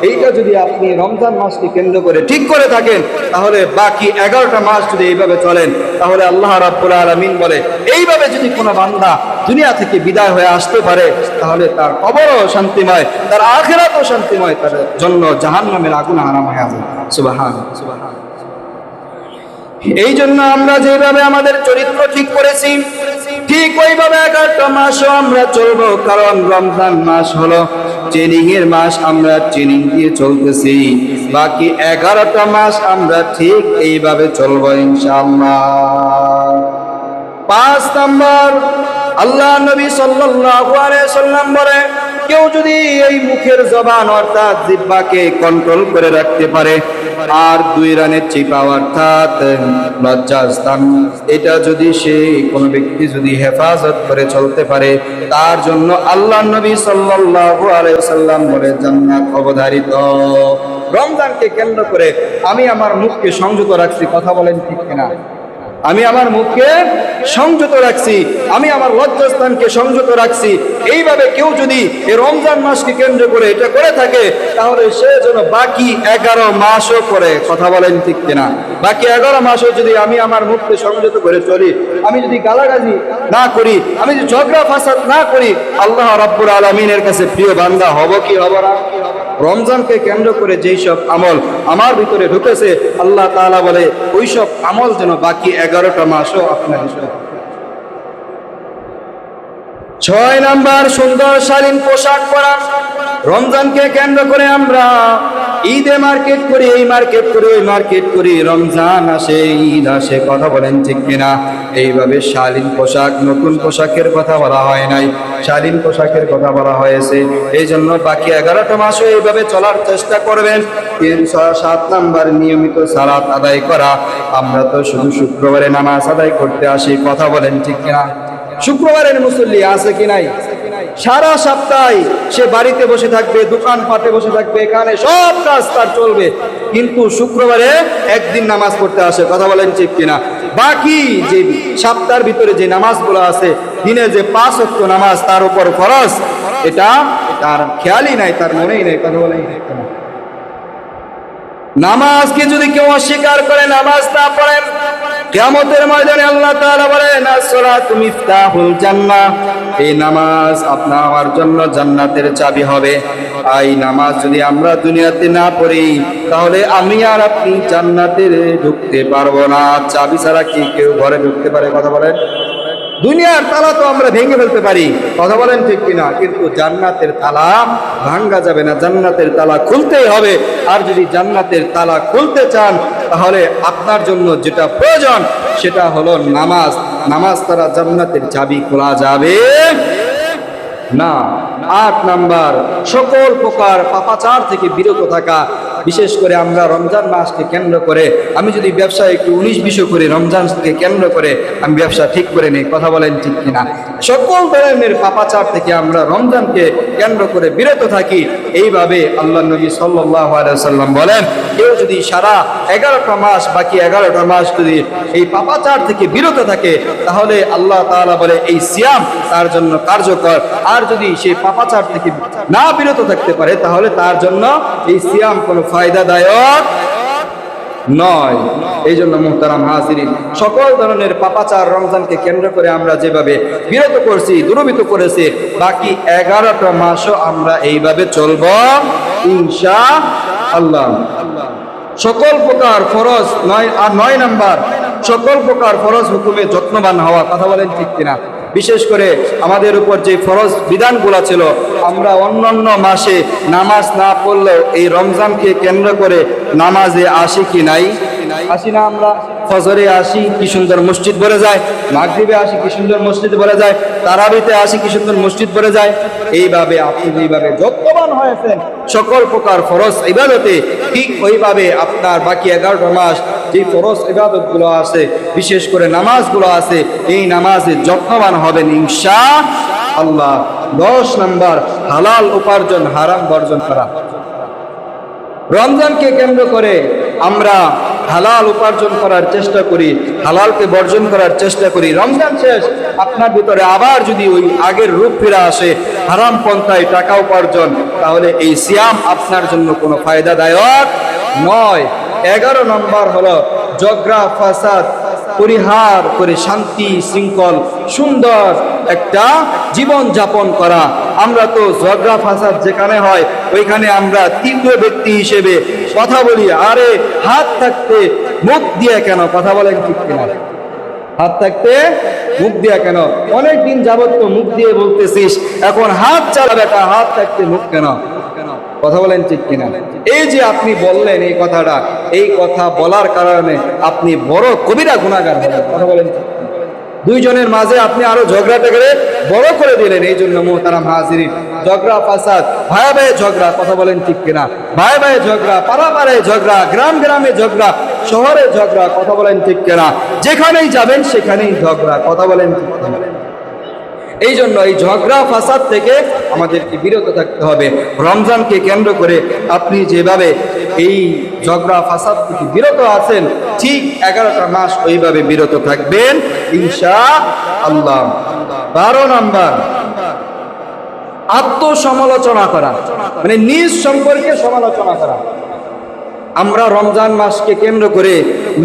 এইটা যদি আপনি রমজান মাসকে কেন্দ্র করে ঠিক করে থাকেন, তাহলে বাকি 11টা মাস যদি এইভাবে চলেন, তাহলে আল্লাহ রাব্বুল আলামিন বলে এইভাবে যদি কোনো বান্দা দুনিয়া থেকে বিদায় হয়ে আসতে পারে, তাহলে তার কবরও শান্তিময়, তার আখিরাতও শান্তিময়, তার জন্য জাহান্নামের আগুন হারাম হয়ে যাবে। সুবহানাল্লাহ, সুবহানাল্লাহ। এই জন্য আমরা যেভাবে আমাদের চরিত্র ঠিক করেছি, ঠিক ওইভাবে 11টা মাসও আমরা চলবো। কারণ রমজান মাস হলো ট্রেনিং এর মাস, আমরা ট্রেনিং দিয়ে চলতেছি। বাকি 11টা মাস আমরা ঠিক এইভাবে চলবো ইনশাআল্লাহ। 5 নাম্বার, আল্লাহ নবী সাল্লাল্লাহু আলাইহি সাল্লাম বলে, কেউ যদি এই মুখের জবান অর্থাৎ জিহ্বাকে কন্ট্রোল করে রাখতে পারে, আর 2 রানের চিপা অর্থাৎ লজ্জাস্থান, এটা যদি সে কোনো ব্যক্তি যদি হেফাজত করে চলতে পারে, তার জন্য আল্লাহ নবী সাল্লাল্লাহু আলাইহি সাল্লাম বলে জান্নাত অবধারিত। রমজানকে কেন্দ্র করে আমি আমার মুখকে সংযত রাখছি, কথা বলেন ঠিক কিনা? আমি আমার মুখকে সংযত রাখছি, আমি আমার লজ্জাস্থানকে সংযত রাখছি। এইভাবে কেউ যদি এই রমজান মাসকে কেন্দ্র করে এটা করে থাকে, তাহলে সে যেন বাকি 11 মাসও করে, কথা বলেন ঠিক কিনা? বাকি 11 মাসও যদি আমি আমার মুখকে সংযত করে চলি, আমি যদি গালাগালি না করি, আমি যদি ঝগড়া ফাসাদ না করি, আল্লাহ রাব্বুল আলামিনের কাছে প্রিয় বান্দা হব কি হব না? রমজানকে কেন্দ্র করে যেই সব আমল আমার ভিতরে ঢুকেছে, আল্লাহ তাআলা বলে ওই সব আমল যেন বাকি 11টা মাসও আপনার ভিতরে। 6 নাম্বার, সুন্দর শালীন পোশাক পরা। রমজানকে কেন্দ্র করে আমরা ঈদে মার্কেট করি, এই মার্কেট করি, ওই মার্কেট করি, রমজান আসে, ঈদ আসে, কথা বলেন ঠিক কিনা? এইভাবে শালীন পোশাক, নতুন পোশাকের কথা বলা হয় নাই, শালীন পোশাকের কথা বলা হয়েছে। এই জন্য বাকি 11টা মাসও এইভাবে চলার চেষ্টা করবেন। 7 নাম্বার, নিয়মিত সালাত আদায় করা। আমরা তো শুধু শুক্রবারে নামাজ আদায় করতে আসি, কথা বলেন ঠিক কিনা? শুক্রবারের মুসল্লি আছে কি নাই? সারা সপ্তাহে সে বাড়িতে বসে থাকবে, দোকান পাটে বসে থাকবে, এখানে সব কাজ তার চলবে, কিন্তু শুক্রবারে একদিন নামাজ পড়তে আসে, কথা বলেন ঠিক কিনা? বাকি যে সপ্তাহের ভিতরে যে নামাজগুলো আছে, দিনে যে 5 ওয়াক্ত নামাজ তার উপর ফরজ, এটা তার খেয়ালই নাই, তার মনেই নাই, কথা বলেন ঠিক কিনা? নামাজকে যদি কেউ অস্বীকার করে, নামাজ না পড়েন, কিয়ামতের ময়দানে আল্লাহ তাআলা বলেন as-সালাতু মিফতাহুল জান্নাহ, এই নামাজ আপনার আমার জন্য জান্নাতের চাবি হবে। এই নামাজ যদি আমরা দুনিয়াতে না পড়ি, তাহলে আমি আর আপনি জান্নাতে ঢুকতে পারবো না। চাবি ছাড়া কি কেউ ঘরে ঢুকতে পারে? কথা বলেন। দুনিয়ার তালা তো আমরা ভেঙে ফেলতে পারি, কথা বলেন ঠিক কিনা? কিন্তু জান্নাতের তালা ভাঙা যাবে না, জান্নাতের তালা খুলতেই হবে। আর যদি জান্নাতের তালা খুলতে চান, তাহলে আপনার জন্য যেটা প্রয়োজন সেটা হলো নামাজ। নামাজ ছাড়া জান্নাতের চাবি খোলা যাবে না। 8 নাম্বার, সকল প্রকার পাপাচার থেকে বিরত থাকা। বিশেষ করে আমরা রমজান মাসকে কেন্দ্র করে, আমি যদি ব্যবসা একটু 19-20 করি, রমজানকে কেন্দ্র করে আমি ব্যবসা ঠিক করে নিই, কথা বলেন ঠিক কিনা? সকল ধরনের পাপাচার থেকে আমরা রমজানকে কেন্দ্র করে বিরত থাকি। এইভাবে আল্লাহ নবী সাল্লাল্লাহু আলাইহি সাল্লাম বলেন, কেউ যদি সারা 11টা মাস, বাকি 11টা মাস যদি এই পাপাচার থেকে বিরত থাকে, তাহলে আল্লাহ তাআলা বলে এই সিয়াম তার জন্য কার্যকর। আর যদি সেই পাপাচার থেকে না বিরত থাকতে পারে, তাহলে তার জন্য এই সিয়াম কোনো ফায়দাদায়ক নয়। এই জন্য মুহতারাম হাজিরিন, সকল ধরনের পাপাচার রমজানকে কেন্দ্র করে আমরা যেভাবে বিরত করছি, দূরীভূত করেছি, বাকি 11টা মাসও আমরা এইভাবে চলব ইনশাআল্লাহ। সকল প্রকার ফরজ 9 নাম্বার, সকল প্রকার ফরজ হুকুমে যত্নবান হওয়া, কথা বলেন ঠিক কিনা? বিশেষ করে আমাদের উপর যে ফরজ বিধানগুলো ছিল, আমরা অন্যান্য মাসে নামাজ না পড়লেও এই রমজানকে কেন্দ্র করে নামাজে আসি কি নাই? আসি না আমরা? ফজরে আসি কি সুন্দর মসজিদ ভরে যায়, মাগরিবে আসি কি সুন্দর মসজিদ ভরে যায়, তারাবিতে আসি কি সুন্দর মসজিদ ভরে যায়। এইভাবে আপনি যেভাবে যত্নবান হয়েছেন সকল প্রকার ফরজ ইবাদতে, ঠিক ওইভাবে আপনার বাকি 11টা মাস যে ফরজ ইবাদতগুলো আছে, বিশেষ করে নামাজগুলো আছে, এই নামাজে যত্নবান হবেন ইনশাআল্লাহ। 10 নাম্বার, হালাল উপার্জন, হারাম বর্জন করা। রমজানকে কেন্দ্র করে আমরা হালাল উপার্জন করার চেষ্টা করি, হালালকে বর্জন করার চেষ্টা করি। রমজান শেষ, আপনার ভিতরে আবার যদি ওই আগের রূপ ফিরে আসে, হারাম পন্থায় টাকা উপার্জন, তাহলে এই সিয়াম আপনার জন্য কোনো ফায়দাদায়ক নয়। 11 নম্বর হলো ঝগড়া ফাসাদ পরিহার করে শান্তি শৃঙ্খল সুন্দর একটা জীবন যাপন করা। আমরা তো ঝগড়া ফাসাদ যেখানে হয় ওইখানে আমরা তৃতীয় ব্যক্তি হিসেবে কথা বলি, আরে হাত থাকতে মুখ দিয়ে কেন কথা বলেন, ঠিক কিনা? হাত থাকতে মুখ দিয়া কেন? অনেক দিন যাবত তো মুখ দিয়ে বলতেছিস, এখন হাত চালা বেটা, হাত থাকতে মুখ কেন? কথা বলেন ঠিক কিনা? এই যে আপনি বললেন এই কথাটা, এই কথা বলার কারণে আপনি বড় কবিরা গুনাহগার হলেন। কথা বলেন, দুইজনের মাঝে আপনি আরো ঝগড়াটা করে বড় করে দিলেন। এই জন্য মোহতারাম হাজিরিন, ঝগড়া ফাসাদ, ভাই ভাই ঝগড়া, কথা বলেন ঠিক কিনা? ভাই ভাই ঝগড়া, পাড়া পাড়ায় ঝগড়া, গ্রাম গ্রামে ঝগড়া, শহরে ঝগড়া, কথা বলেন ঠিক কিনা? যেখানেই যাবেন সেখানেই ঝগড়া, কথা বলেন ঠিক কিনা? এই জন্য এই ঝগড়া ফাসাদ থেকে আমাদেরকে বিরত থাকতে হবে। রমজানকে কেন্দ্র করে আপনি যেভাবে এই ঝগড়া ফাসাদ থেকে বিরত আছেন, ঠিক 11টা মাস ওইভাবে বিরত থাকবেন ইনশাআল্লাহ। 12 নাম্বার, আত্মসমালোচনা করা, মানে নিজ সম্পর্কে সমালোচনা করা। আমরা রমজান মাসকে কেন্দ্র করে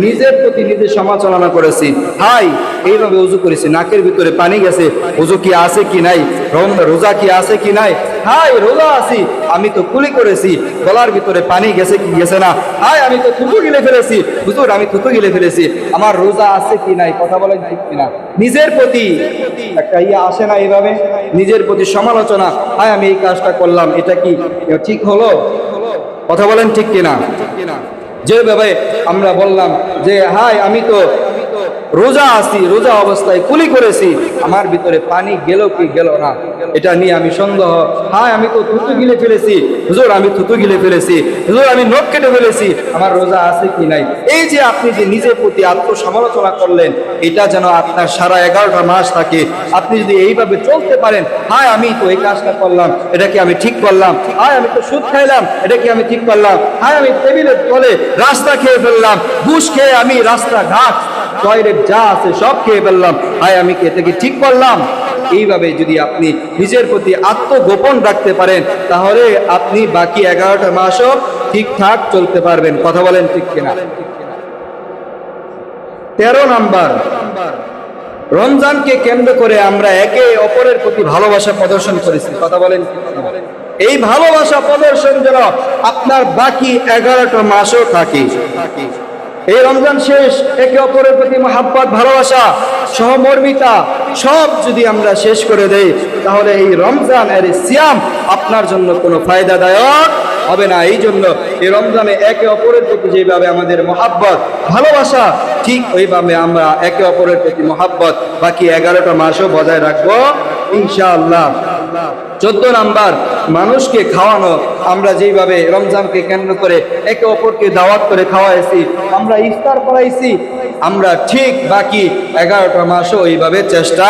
নিজের প্রতি নিজে সমালোচনা করেছি। হাই, এইভাবে উজু করেছি, নাকের ভিতরে পানি গেছে, উজু কি আছে কি নাই, রোজা কি আছে কি নাই, হাই রোজা আছি, আমি তো কুলি করেছি, গলার ভিতরে পানি গেছে কি গেছে না, হাই আমি তো থুতু গিলে ফেলেছি, হুজুর আমি থুতু গিলে ফেলেছি, আমার রোজা আছে কি নাই, কথা বলেন ঠিক কিনা? নিজের প্রতি একটা আসে না এইভাবে, নিজের প্রতি সমালোচনা, হাই আমি এই কাজটা করলাম, এটা কি ঠিক হলো? কথা বলেন ঠিক কিনা? যেভাবে আমরা বললাম যে হাই আমি তো রোজা আছি, রোজা অবস্থায় কুলি করেছি, আমার ভিতরে পানি গেল কি গেল না এটা নিয়ে আমি সন্দেহ, হাই আমি তো থুতু গিলে ফেলেছি, হুজুর আমি থুতু গিলে ফেলেছি, হুজুর আমি নখ কেটে ফেলেছি, আমার রোজা আছে কি নাই। এই যে আপনি যে নিজের প্রতি আত্মসমালোচনা করলেন, এটা যেন আপনার সারা 11টা মাস থাকে। আপনি যদি এইভাবে চলতে পারেন, হাই আমি তো এই কাজটা করলাম, এটা কি আমি ঠিক করলাম, হাই আমি তো সুদ খাইলাম, এটা কি আমি ঠিক করলাম, হাই আমি টেবিলের তলে রাস্তা খেয়ে ফেললাম, ঘুষ খেয়ে আমি রাস্তাঘাট টয়লেট যা আছে সব খেয়ে ফেললাম, হাই আমি কি এটা কি ঠিক করলাম? এইভাবে যদি আপনি নিজের প্রতি আত্মগোপন রাখতে পারেন, তাহলে আপনি বাকি 11টা মাসও ঠিকঠাক চলতে পারবেন। কথা বলেন ঠিক কিনা? 13 নাম্বার, রমজানকে কেন্দ্র করে আমরা একে অপরের প্রতি ভালোবাসা প্রদর্শন করেছি। কথা বলেন, এই ভালোবাসা প্রদর্শন যেন আপনার বাকি 11টা মাসও থাকে। এই রমজান শেষ, একে অপরের প্রতি মহাব্বত, ভালোবাসা, সহমর্মিতা সব যদি আমরা শেষ করে দেই, তাহলে এই রমজান এর সিয়াম আপনার জন্য কোনো ফায়দাদায়ক হবে না। এই জন্য এই রমজানে একে অপরের প্রতি যেভাবে আমাদের মহাব্বত ভালোবাসা, ঠিক ওইভাবে আমরা একে অপরের প্রতি মহাব্বত বাকি 11টা মাসও বজায় রাখবো ইনশাআল্লাহ। 14 নাম্বার, মানুষকে খাওয়ানো। আমরা যেইভাবে রমজানকে কেন্দ্র করে একে অপরকে দাওয়াত করে খাওয়াইছি, আমরা ইফতার করাইছি, আমরা ঠিক বাকি 11টা মাসও এইভাবে চেষ্টা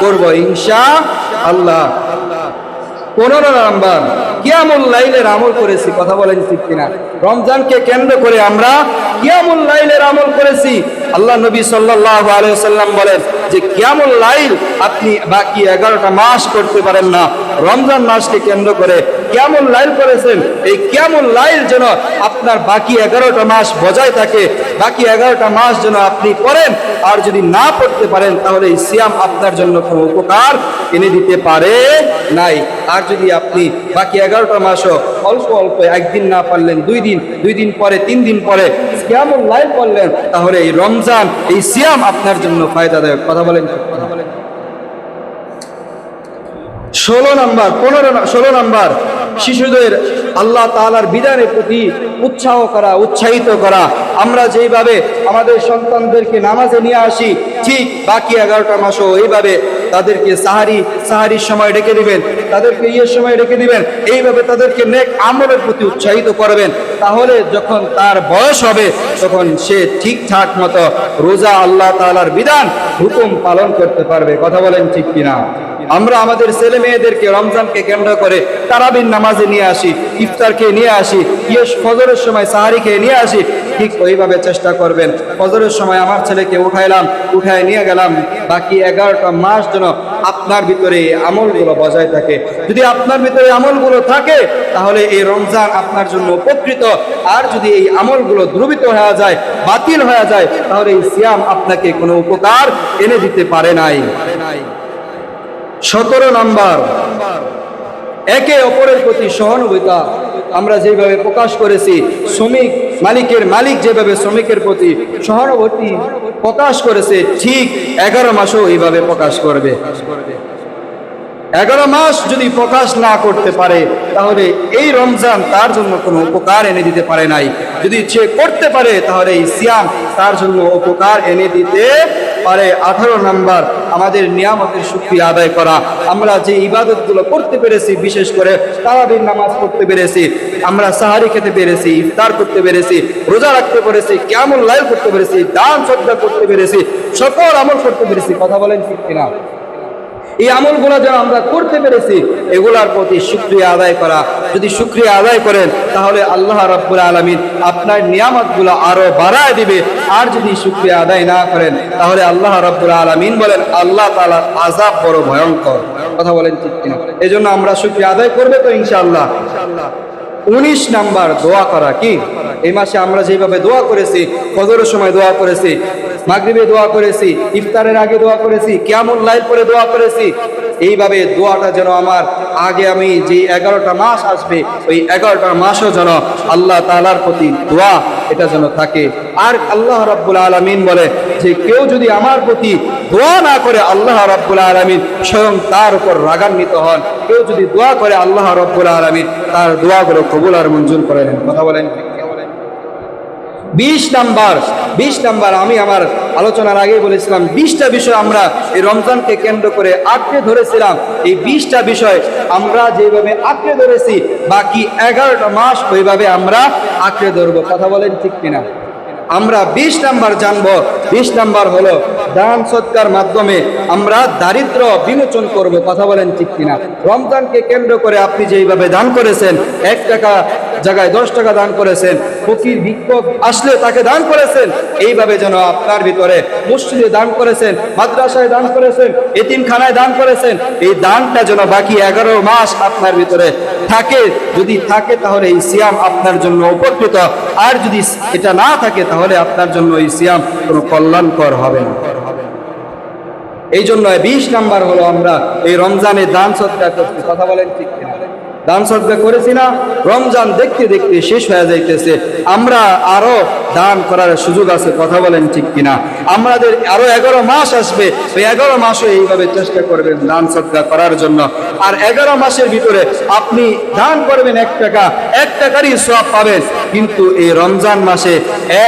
করব ইনশাআল্লাহ। 15 নাম্বার, কিয়ামুল লাইলের আমল করেছি। কথা বলেন ঠিক কিনা? রমজানকে কেন্দ্র করে আমরা কিয়ামুল লাইলের আমল করেছি। আল্লাহ নবী সাল্লাল্লাহু আলাইহি ওয়াসাল্লাম বলেন যে কিয়ামুল লাইল আপনি বাকি 11টা মাস করতে পারেন না, রমজান মাসকে কেন্দ্র করে কিয়ামুল লাইল করেছেন। এই কিয়ামুল লাইল যেন আপনার বাকি 11টা মাস বজায় থাকে, বাকি 11টা মাস যেন আপনি করেন। আর যদি না পড়তে পারেন, তাহলে এই সিয়াম আপনার জন্য কোনো উপকার এনে দিতে পারে নাই। আর যদি আপনি বাকি 11টা মাসও অল্প অল্প, একদিন না পারলেন 2 দিন, 2 দিন পরে 3 দিন পরে কিয়ামুল লাইল করলেন, তাহলে এই রমজান, এই সিয়াম আপনার জন্য ফায়দাদায়ক। কথা বলেন। 16 নাম্বার, 16 নাম্বার, শিশুদের আল্লাহ তাআলার বিধানের প্রতি উৎসাহিত করা। আমরা যেইভাবে আমাদের সন্তানদেরকে নামাজে নিয়ে আসি, ঠিক বাকি 11টা মাসও এইভাবে তাদেরকে সাহারির সময় ডেকে দিবেন, তাদেরকে সময় ডেকে দিবেন, এইভাবে তাদেরকে নেক আমলের প্রতি উৎসাহিত করবেন। তাহলে যখন তার বয়স হবে তখন সে ঠিকঠাক মতো রোজা, আল্লাহ তাআলার বিধান হুকুম পালন করতে পারবে। কথা বলেন ঠিক কিনা? আমরা আমাদের ছেলে মেয়েদেরকে রমজানকে কেন্দ্র করে তারাবির নামাজে নিয়ে আসি, ইফতারকে নিয়ে আসি, ফজরের সময় সাহারি খেয়ে নিয়ে আসি। ঠিক ওইভাবে চেষ্টা করবেন ফজরের সময় আমার ছেলেকে উঠায় নিয়ে গেলাম, বাকি 11টা মাস যেন আপনার ভিতরে এই আমলগুলো বজায় থাকে। যদি আপনার ভিতরে আমলগুলো থাকে তাহলে এই রমজান আপনার জন্য উপকৃত। আর যদি এই আমলগুলো দ্রুবিত হয়ে যায়, বাতিল হয়ে যায়, তাহলে এই সিয়াম আপনাকে কোনো উপকার এনে দিতে পারে নাই। 17 নাম্বার, একে অপরের প্রতি সহানুভূতি আমরা যেভাবে প্রকাশ করেছি, মালিক যেভাবে শ্রমিকের প্রতি সহানুভূতি প্রকাশ করেছে, ঠিক 11 মাসও এইভাবে প্রকাশ করবে। 11 মাস যদি প্রকাশ না করতে পারে তাহলে এই রমজান তার জন্য কোনো উপকার এনে দিতে পারে নাই। যদি সে করতে পারে তাহলে এই সিয়াম তার জন্য উপকার এনে দিতে পারে। 18 নাম্বার, আমাদের নিয়ামতের শুকরিয়া আদায় করা। আমরা যে ইবাদতগুলো করতে পেরেছি, বিশেষ করে তারাবির নামাজ পড়তে পেরেছি, আমরা সাহারি খেতে পেরেছি, ইফতার করতে পেরেছি, রোজা রাখতে পেরেছি, কিয়ামুল লাইল করতে পেরেছি, দান সদকা করতে পেরেছি, সকল আমল করতে পেরেছি। কথা বলেন ঠিক কিনা? এই আমলগুলো যেন আমরা করতে পেরেছি, এগুলার প্রতি শুকরিয়া আদায় করা। যদি শুকরিয়া আদায় করেন তাহলে আল্লাহ রাব্বুল আলামিন আপনার নিয়ামতগুলো আরো বাড়ায় দিবে। আর যদি শুকরিয়া আদায় না করেন তাহলে আল্লাহ রাব্বুল আলামিন বলেন আল্লাহ তাআলার আযাব বড় ভয়ঙ্কর। কথা বলেন ঠিক কিনা? এজন্য আমরা শুকরিয়া আদায় করবে তো ইনশাআল্লাহ। 19 নাম্বার, দোয়া করা। কি এই মাসে আমরা যেভাবে দোয়া করেছি, ফজরের সময় দোয়া করেছি, মাগরিবে দোয়া করেছি, ইফতারের আগে দোয়া করেছি, কিয়ামুল লাইল পরে দোয়া করেছি, এইভাবে দোয়াটা যেন আমার আগে আমি যে 11টা মাস আসবে ওই 11টা মাসও যেন আল্লাহ তাআলার প্রতি দোয়া এটা যেন থাকে। আর আল্লাহ রাব্বুল আলামিন বলে যে কেউ যদি আমার প্রতি দোয়া না করে আল্লাহ রাব্বুল আলামিন স্বয়ং তার উপর রাগান্বিত হন। কেউ যদি দোয়া করে আল্লাহ রাব্বুল আলামিন তার দোয়াগুলো কবুল আর মঞ্জুর করে নেন। কথা বলেন। 20 নাম্বার, আমি আমার আলোচনার আগে বলেছিলাম 20টা বিষয় আমরা এই রমজানকে কেন্দ্র করে আঁকড়ে ধরেছিলাম। এই 20টা বিষয় আমরা যেভাবে আঁকড়ে ধরেছি বাকি 11টা মাস ওইভাবে আমরা আঁকড়ে ধরবো। কথা বলেন ঠিক কিনা? আমরা 20 নাম্বার জানবো। 20 নাম্বার হলো দান সদকার মাধ্যমে আমরা দারিদ্র বিমোচন করব। কথা বলেন ঠিক কিনা? রমজানকে কেন্দ্র করে আপনি যেইভাবে দান করেছেন, 1 টাকা জায়গায় 10 টাকা দান করেছেন, ফকির ভিক্ষুক আসলে তাকে দান করেছেন, এইভাবে যেন আপনার ভিতরে মসজিদে দান করেছেন, মাদ্রাসায় দান করেছেন, এতিমখানায় দান করেছেন, এই দানটা যেন বাকি 11 মাস আপনার ভিতরে থাকে। যদি থাকে তাহলে এই সিয়াম আপনার জন্য উপকৃত। আর যদি এটা না থাকে তাহলে আপনার জন্য এই সিয়াম কোনো কল্যাণকর হবে না। এই জন্য 20 নাম্বার হলো আমরা এই রমজানে দান সদকা করছি। কথা বলেন ঠিক কিনা? দান সদকা করেছি না? রমজান দেখতে দেখতে শেষ হয়ে যাইতেছে, আমরা আরো দান করার সুযোগ আছে। কথা বলেন ঠিক কিনা? আমাদের আরো 11 মাস আসবে, ওই 11 মাসও এইভাবে চেষ্টা করবেন দান সদকা করার জন্য। আর 11 মাসের ভিতরে আপনি দান করবেন 1 টাকা, 1 টাকারই সওয়াব পাবেন। কিন্তু এই রমজান মাসে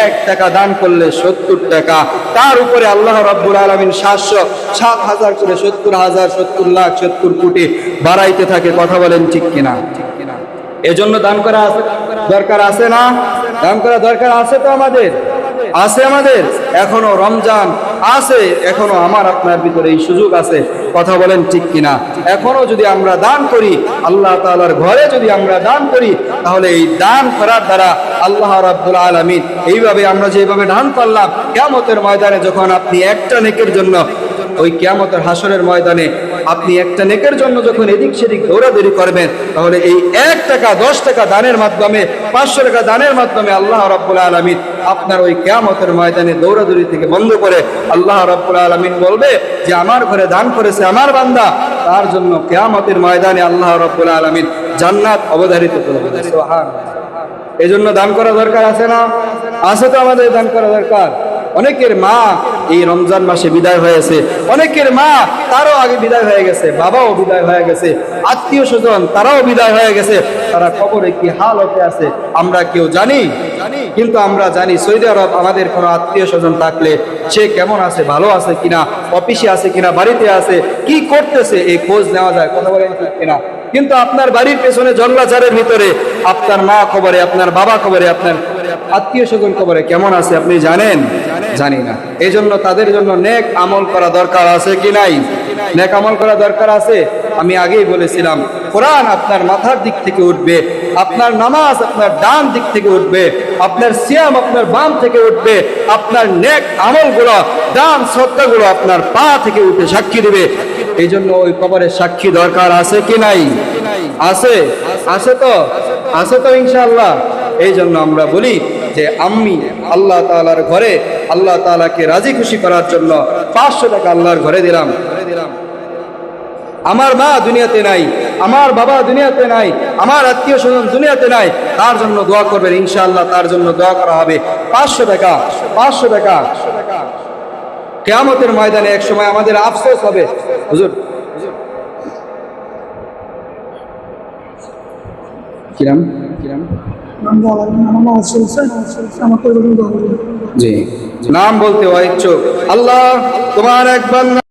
1 টাকা দান করলে 70 টাকা, তার উপরে আল্লাহ রাব্বুল আলামিন 7,000 করে 70,000, 70 লাখ, 70 কোটি বাড়াইতে থাকে। কথা বলেন ঠিক কিনা? এজন্য দান করা দরকার আছে না? দান করা দরকার আছে তো আমাদের এখনো রমজান আছে, এখনো আমার আপনার ভিতরে এই সুযোগ আছে। কথা বলেন ঠিক কিনা? এখনো যদি আমরা দান করি, আল্লাহ তাআলার ঘরে যদি আমরা দান করি, তাহলে এই দান করার দ্বারা আল্লাহ রাব্বুল আলামিন এইভাবে আমরা যেভাবে দান করলাম, কিয়ামতের ময়দানে যখন আপনি একটা নেকের জন্য ওই কিয়ামতের হাসরের ময়দানে আপনি একটা নেকের জন্য যখন এদিক সেদিক দৌড়াদৌড়ি করবেন, তাহলে এই 1 টাকা 10 টাকা দানের মাধ্যমে, 500 টাকা দানের মাধ্যমে আল্লাহ রাব্বুল আলামিন আপনার ওই কিয়ামতের ময়দানে দৌড়াদৌড়ি থেকে বন্ধ করে আল্লাহ রাব্বুল আলামিন বলবে যে আমার ঘরে দান করেছে আমার বান্দা, তার জন্য কিয়ামতের ময়দানে আল্লাহ রাব্বুল আলামিন জান্নাত অবধারিত করবে। সুবহানাল্লাহ। এজন্য দান করা দরকার আছে না? আছে তো আমাদের দান করা দরকার। অনেকের মা এই রমজান মাসে বিদায় হয়েছে, অনেকের মা তারও আগে বিদায় হয়ে গেছে, বাবাও বিদায় হয়ে গেছে, আত্মীয় স্বজন তারাও বিদায় হয়ে গেছে। তারা কবরে কি হাল হতে আছে আমরা কেউ জানি? কিন্তু আমরা জানি সৌদি আরব আমাদের কোনো আত্মীয় স্বজন থাকলে সে কেমন আছে, ভালো আছে কিনা, অফিসে আছে কিনা, বাড়িতে আছে, কি করতেছে, এই খোঁজ নেওয়া যায়, কথা বলেন ঠিক কিনা? কিন্তু আপনার বাড়ির পেছনে জঙ্গলাচারের ভিতরে আপনার মা খবরে, আপনার বাবা খবরে, আপনার আত্মীয় স্বজন খবরে কেমন আছে আপনি জানেন? জানি না। এই জন্য তাদের জন্য নেক আমল করা দরকার আছে কি নাই? নেক আমল করা দরকার আছে। আমি আগেই বলেছিলাম, কোরআন আপনার মাথার দিক থেকে উঠবে, আপনার নামাজ আপনার ডান দিক থেকে উঠবে, আপনার সিয়াম আপনার বাম থেকে উঠবে, আপনার নেক আমলগুলো, দান সদকাগুলো আপনার পা থেকে উঠে সাক্ষী দিবে। এই জন্য ওই কবরের সাক্ষী দরকার আছে কি নাই? আছে, আছে তো, আছে তো ইনশাআল্লাহ। এই জন্য আমরা বলি যে আমি আল্লাহ তাআলার ঘরে আল্লাহ তাআলাকে রাজি খুশি করার জন্য 500 টাকা আল্লাহর ঘরে দিলাম। আমার মা দুনিয়াতে নাই, আমার বাবা দুনিয়াতে নাই, আমার আত্মীয় স্বজন দুনিয়াতে নাই, তার জন্য দোয়া করবেন ইনশাআল্লাহ, তার জন্য দোয়া করা হবে। 500 টাকা, 500 টাকা। কিয়ামতের ময়দানে এক সময় আমাদের আফসোস হবে, হুজুর কিরাম কিরাম জি নাম বলতে হয় ইচ্ছুক। আল্লাহ তোমার এক বান্দা